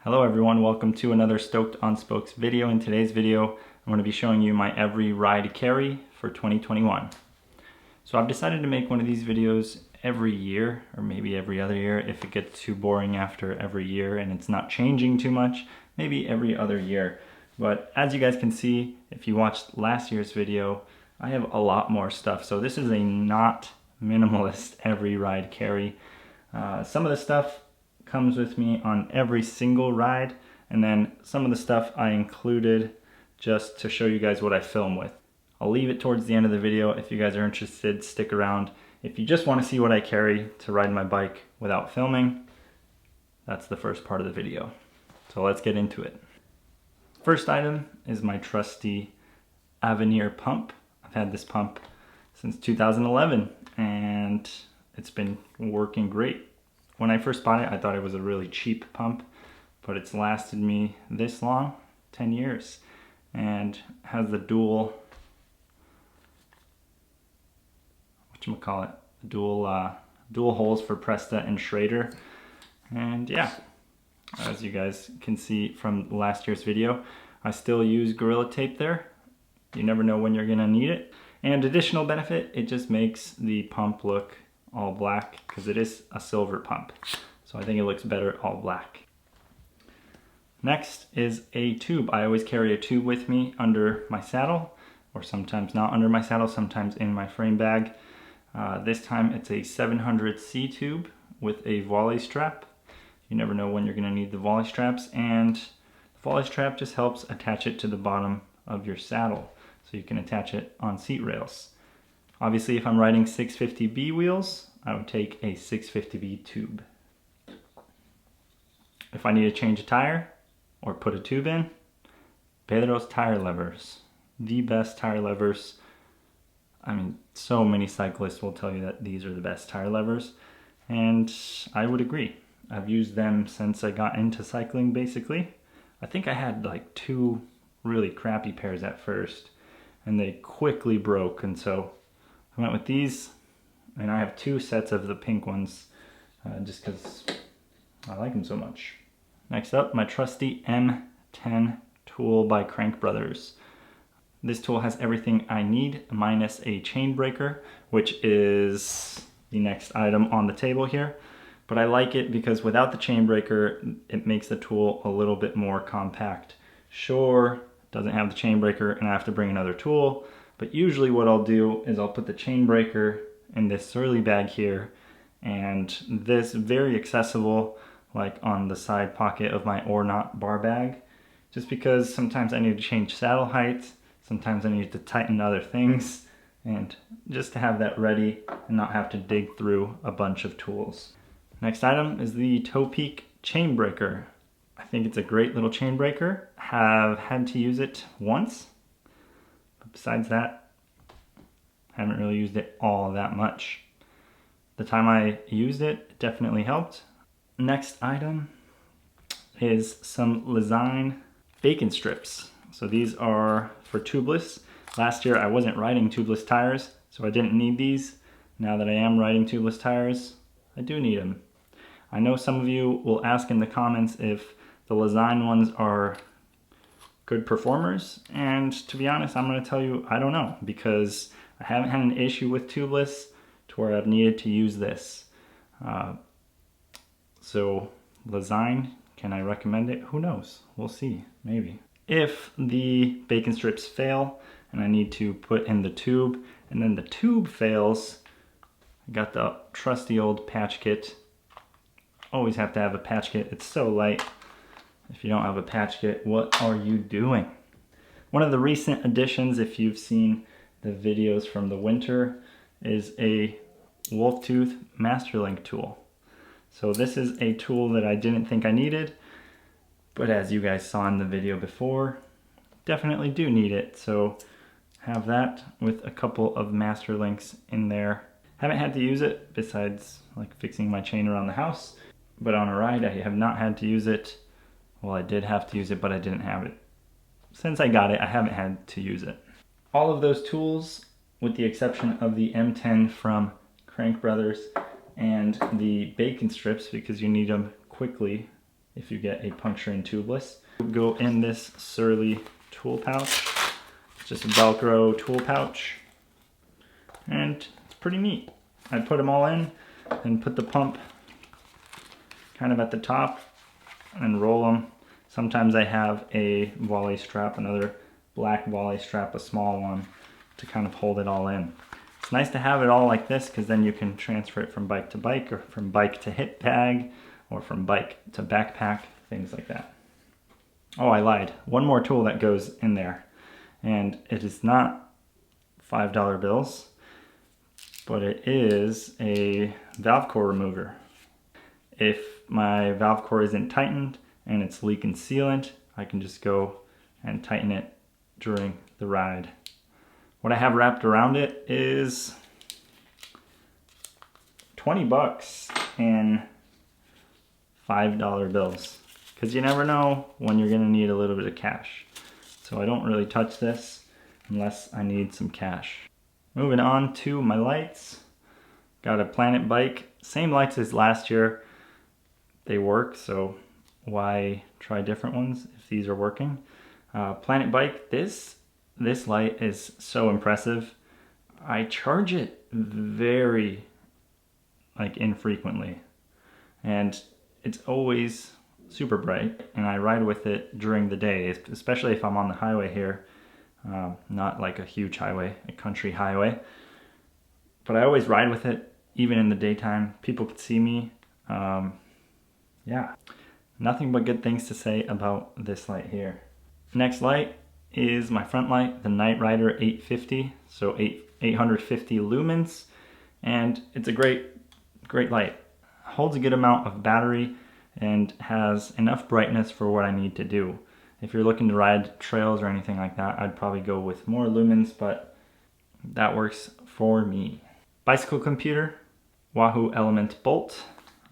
Hello everyone, welcome to another Stoked on Spokes video. In today's video, I'm going to be showing you my every ride carry for 2021. So I've decided to make one of these videos every year, or maybe every other year if it gets too boring after every year and it's not changing too much, maybe every other year. But as you guys can see, if you watched last year's video, I have a lot more stuff. So this is a not minimalist every ride carry. Some of the stuff comes with me on every single ride, and then some of the stuff I included just to show you guys what I film with. I'll leave it towards the end of the video. If you guys are interested, stick around. If you just want to see what I carry to ride my bike without filming, that's the first part of the video. So let's get into it. First item is my trusty Venir pump. I've had this pump since 2011 and it's been working great. When I first bought it, I thought it was a really cheap pump, but it's lasted me this long, 10 years, and has the dual holes for Presta and Schrader. And yeah, as you guys can see from last year's video, I still use Gorilla Tape there. You never know when you're gonna need it. And additional benefit, it just makes the pump look all black because it is a silver pump. So I think it looks better all black. Next is a tube. I always carry a tube with me under my saddle, or sometimes not under my saddle, sometimes in my frame bag. This time it's a 700C tube with a volley strap. You never know when you're gonna need the volley straps, and the volley strap just helps attach it to the bottom of your saddle so you can attach it on seat rails. Obviously, if I'm riding 650B wheels, I would take a 650B tube. If I need to change a tire or put a tube in, Pedro's tire levers. The best tire levers. I mean, so many cyclists will tell you that these are the best tire levers, and I would agree. I've used them since I got into cycling, basically. I think I had like 2 really crappy pairs at first, and they quickly broke, and so I went with these, and I have 2 sets of the pink ones just because I like them so much. Next up, my trusty M10 tool by Crank Brothers. This tool has everything I need minus a chain breaker, which is the next item on the table here. But I like it because without the chain breaker, it makes the tool a little bit more compact. Sure, it doesn't have the chain breaker and I have to bring another tool, but usually what I'll do is I'll put the chain breaker in this swirly bag here, and this very accessible, like on the side pocket of my or not bar bag, just because sometimes I need to change saddle heights, sometimes I need to tighten other things, and just to have that ready and not have to dig through a bunch of tools. Next item is the Toe Peak chain breaker. I think it's a great little chain breaker. Have had to use it once. Besides that, I haven't really used it all that much. The time I used it, it definitely helped. Next item is some Lezyne bacon strips. So these are for tubeless. Last year I wasn't riding tubeless tires, so I didn't need these. Now that I am riding tubeless tires, I do need them. I know some of you will ask in the comments if the Lezyne ones are good performers, and to be honest, I'm going to tell you I don't know, because I haven't had an issue with tubeless to where I've needed to use this. So Lezyne, can I recommend it? Who knows? We'll see, maybe. If the bacon strips fail and I need to put in the tube and then the tube fails, I got the trusty old patch kit. Always have to have a patch kit. It's so light. If you don't have a patch kit, what are you doing? One of the recent additions, if you've seen the videos from the winter, is a wolf tooth master link tool. So this is a tool that I didn't think I needed, but as you guys saw in the video before, definitely do need it. So have that with a couple of master links in there. Haven't had to use it besides like fixing my chain around the house, but on a ride I have not had to use it. Well, I did have to use it, but I didn't have it. Since I got it, I haven't had to use it. All of those tools, with the exception of the M10 from Crank Brothers and the bacon strips, because you need them quickly if you get a puncture and tubeless. Go in this Surly tool pouch. It's just a Velcro tool pouch, and it's pretty neat. I put them all in and put the pump kind of at the top and roll them. Sometimes I have a volley strap, another black volley strap, a small one, to kind of hold it all in. It's nice to have it all like this because then you can transfer it from bike to bike, or from bike to hip bag, or from bike to backpack, things like that. Oh, I lied. One more tool that goes in there, and it is not $5 bills, but it is a valve core remover. If my valve core isn't tightened and it's leaking sealant, I can just go and tighten it during the ride. What I have wrapped around it is 20 bucks in $5 bills, because you never know when you're gonna need a little bit of cash. So I don't really touch this unless I need some cash. Moving on to my lights. Got a Planet bike, same lights as last year. They work, so why try different ones if these are working? Planet bike, this light is so impressive. I charge it very infrequently, and it's always super bright, and I ride with it during the day, especially if I'm on the highway here. Not like a huge highway, a country highway, but I always ride with it even in the daytime. People could see me. Yeah, nothing but good things to say about this light here. Next light is my front light, the Night Rider 850, so 850 lumens, and it's a great light. Holds a good amount of battery and has enough brightness for what I need to do. If you're looking to ride trails or anything like that, I'd probably go with more lumens, but that works for me. Bicycle computer, Wahoo Element Bolt.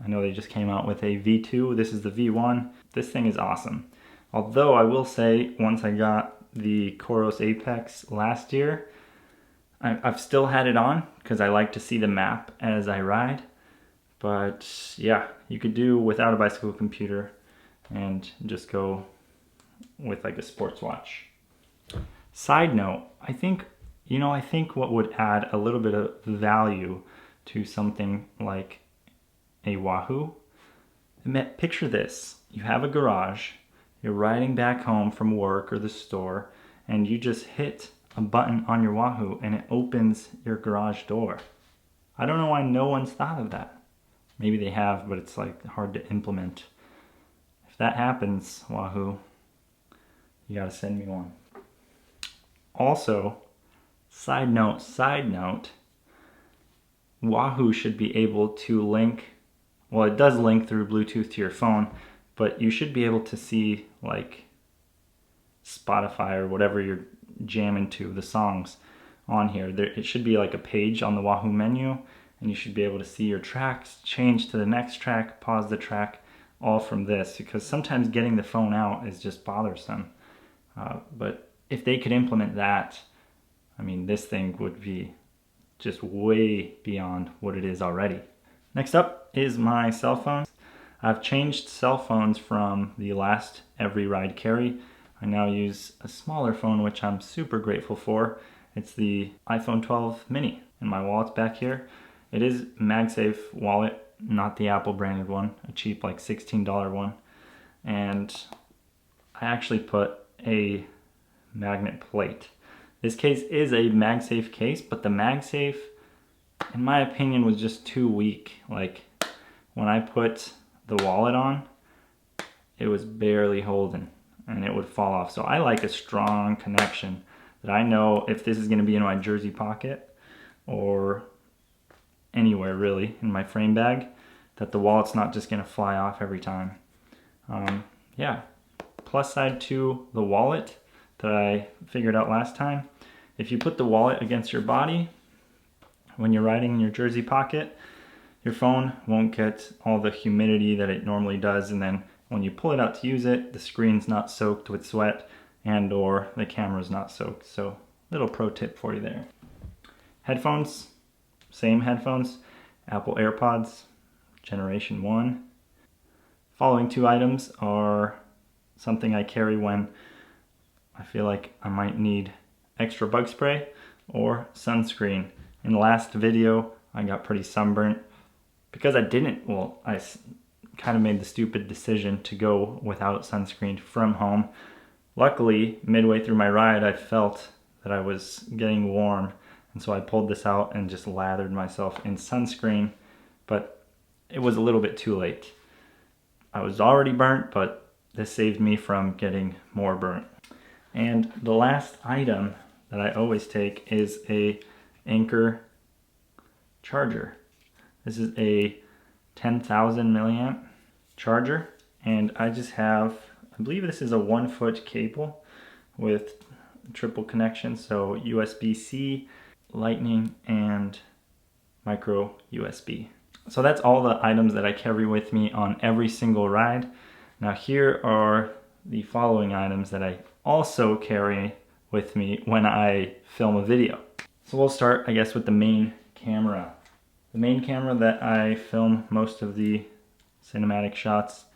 I know they just came out with a V2. This is the V1. This thing is awesome. Although I will say, once I got the Coros Apex last year, I've still had it on because I like to see the map as I ride. But yeah, you could do without a bicycle computer and just go with like a sports watch. Side note, I think what would add a little bit of value to something like a Wahoo. Picture this. You have a garage, you're riding back home from work or the store, and you just hit a button on your Wahoo and it opens your garage door. I don't know why no one's thought of that. Maybe they have, but it's like hard to implement. If that happens, Wahoo, you gotta send me one. Also, side note, Wahoo should be able to link, well, it does link through Bluetooth to your phone, but you should be able to see like Spotify or whatever you're jamming to, the songs on here. It should be like a page on the Wahoo menu, and you should be able to see your tracks, change to the next track, pause the track, all from this, because sometimes getting the phone out is just bothersome. But if they could implement that, I mean, this thing would be just way beyond what it is already. Next up is my cell phone. I've changed cell phones from the last Every Ride Carry. I now use a smaller phone, which I'm super grateful for. It's the iPhone 12 mini, and my wallet's back here. It is MagSafe wallet, not the Apple branded one, a cheap like $16 one. And I actually put a magnet plate. This case is a MagSafe case, but the MagSafe, in my opinion, was just too weak. Like when I put the wallet on, it was barely holding and it would fall off. So I like a strong connection that I know if this is going to be in my jersey pocket or anywhere really in my frame bag, that the wallet's not just going to fly off every time. Yeah, plus side to the wallet that I figured out last time, if you put the wallet against your body when you're riding in your jersey pocket, your phone won't get all the humidity that it normally does, and then when you pull it out to use it, the screen's not soaked with sweat and or the camera's not soaked. So little pro tip for you there. Headphones, same headphones, Apple AirPods, Generation 1. following two items are something I carry when I feel like I might need extra bug spray or sunscreen. In the last video, I got pretty sunburnt because I kind of made the stupid decision to go without sunscreen from home. Luckily, midway through my ride, I felt that I was getting warm, and so I pulled this out and just lathered myself in sunscreen, but it was a little bit too late. I was already burnt, but this saved me from getting more burnt. And the last item that I always take is a Anker Charger. This is a 10,000 milliamp charger, and I just have, I believe this is a 1-foot cable with triple connection, so USB-C, Lightning, and micro USB. So that's all the items that I carry with me on every single ride. Now here are the following items that I also carry with me when I film a video. So we'll start, I guess, with the main camera. The main camera that I film most of the cinematic shots,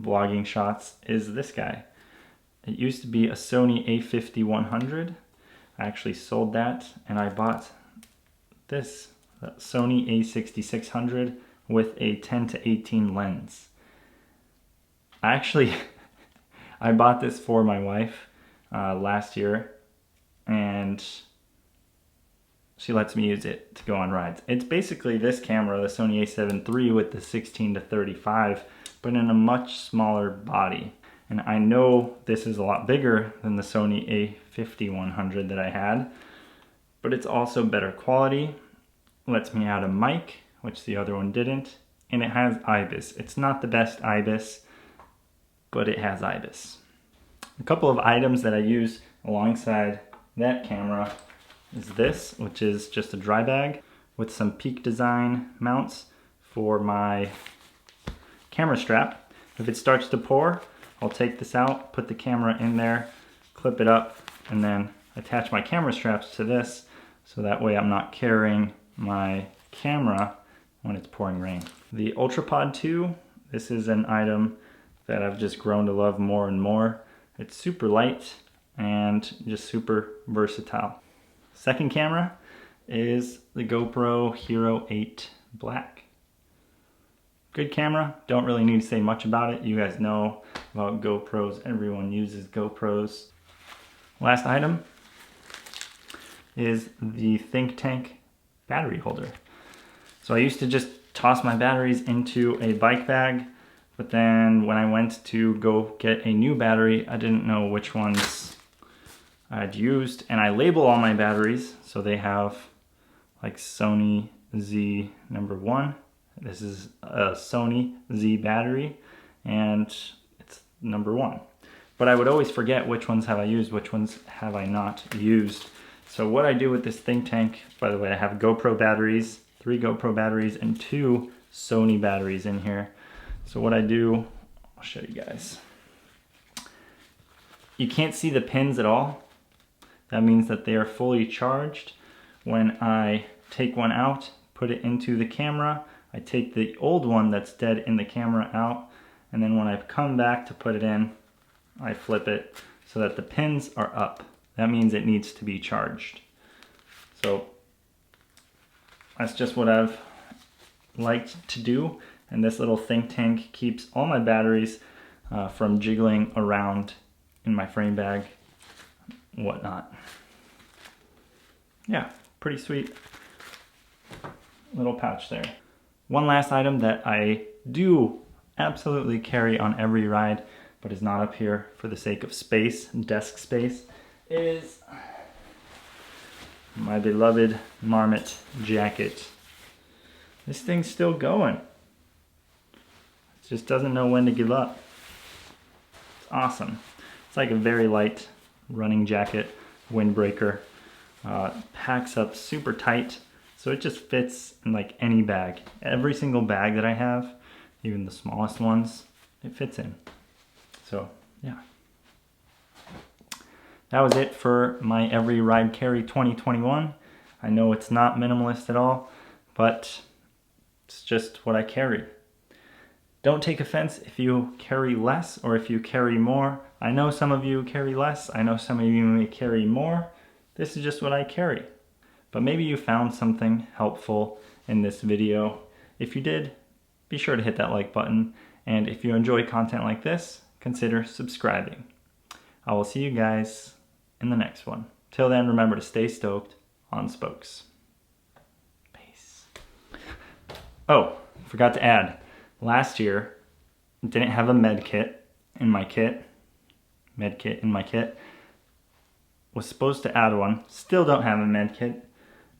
vlogging shots, is this guy. It used to be a Sony a50-100. I actually sold that, and I bought this Sony a6600 with a 10-18 lens. I bought this for my wife last year, and she lets me use it to go on rides. It's basically this camera, the Sony a7 III with the 16-35, but in a much smaller body. And I know this is a lot bigger than the Sony a50-100 that I had, but it's also better quality. Lets me add a mic, which the other one didn't, and it has IBIS. It's not the best IBIS, but it has IBIS. A couple of items that I use alongside that camera is this, which is just a dry bag with some Peak Design mounts for my camera strap. If it starts to pour, I'll take this out, put the camera in there, clip it up, and then attach my camera straps to this, so that way I'm not carrying my camera when it's pouring rain. The UltraPod 2, this is an item that I've just grown to love more and more. It's super light and just super versatile. Second camera is the GoPro Hero 8 Black. Good camera, don't really need to say much about it. You guys know about GoPros, everyone uses GoPros. Last item is the Think Tank battery holder. So I used to just toss my batteries into a bike bag, but then when I went to go get a new battery, I didn't know which ones I'd used, and I label all my batteries, so they have like Sony Z #1. This is a Sony Z battery, and it's #1. But I would always forget which ones have I used, which ones have I not used. So what I do with this Think Tank, by the way, I have GoPro batteries, 3 GoPro batteries, and 2 Sony batteries in here. So what I do, I'll show you guys. You can't see the pins at all. That means that they are fully charged. When I take one out, put it into the camera, I take the old one that's dead in the camera out, and then when I come back to put it in, I flip it so that the pins are up. That means it needs to be charged. So that's just what I've liked to do, and this little Think Tank keeps all my batteries from jiggling around in my frame bag, whatnot. Yeah, pretty sweet little pouch there. One last item that I do absolutely carry on every ride, but is not up here for the sake of space, desk space, is my beloved Marmot jacket. This thing's still going. It just doesn't know when to give up. It's awesome. It's like a very light running jacket, windbreaker. Packs up super tight, so it just fits in like any bag. Every single bag that I have, even the smallest ones, it fits in. So yeah. That was it for my Every Ride Carry 2021. I know it's not minimalist at all, but it's just what I carry. Don't take offense if you carry less or if you carry more. I know some of you carry less. I know some of you may carry more. This is just what I carry. But maybe you found something helpful in this video. If you did, be sure to hit that like button. And if you enjoy content like this, consider subscribing. I will see you guys in the next one. Till then, remember to stay stoked on spokes. Peace. Oh, forgot to add. Last year, didn't have a med kit in my kit. Was supposed to add one. Still don't have a med kit,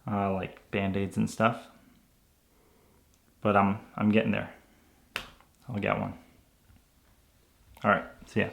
like band-aids and stuff. But I'm getting there. I'll get one. All right, see ya.